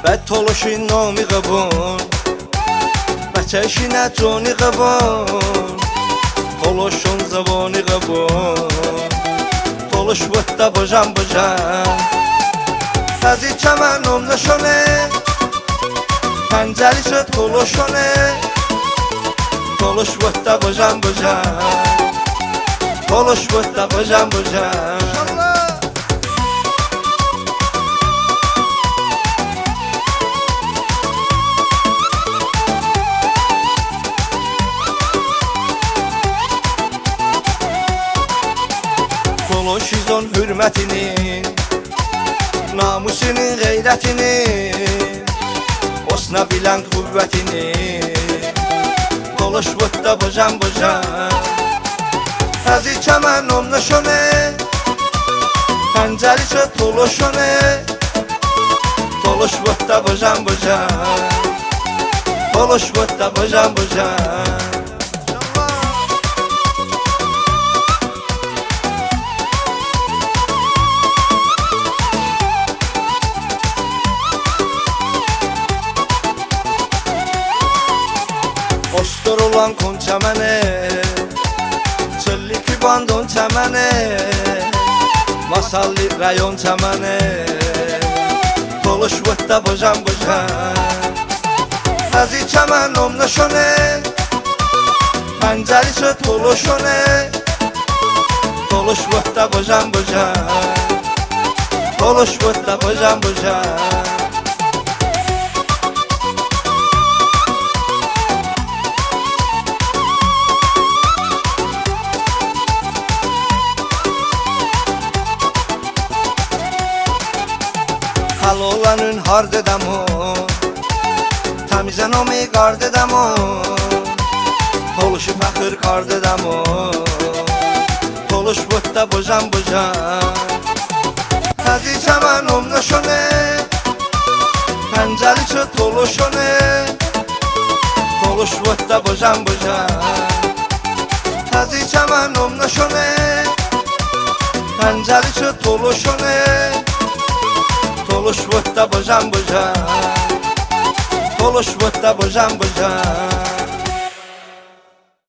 بعد طولشی نامی قبون بچهشی نتونی قبون طولشون زبانی قبون طولش بوده بجم تازی چمنم نشونه پنجلی شد طولشونه طولش بوده بجم طولش بوده بجم Konuşuzun hürmetini, namusinin gayretini, osna bilen kuvvetini. Konuş vıtta bocam Tazi çamenom nişone, penceriçe tuluşone. Konuş vıtta bocam Konuş vıtta bocam Ostor olan kon çemene Çöllik bandon çemene Masalli rayon çemene Toluş vıtta bocam Tazi çemenom nişone Penceriçe tuluşone Toluş vıtta bocam Toluş vıtta bocam Hal olanın hard edemon Temizen omi gard edemon Toluşu fəxir kard edemon Toluş vıtta bocam Tazi çəmənom nişone Penceriçe tuluşone Toluş vıtta bocam Tazi çəmənom nişone Penceriçe tuluşone Toluş vıtta bocam Toluş vıtta bocam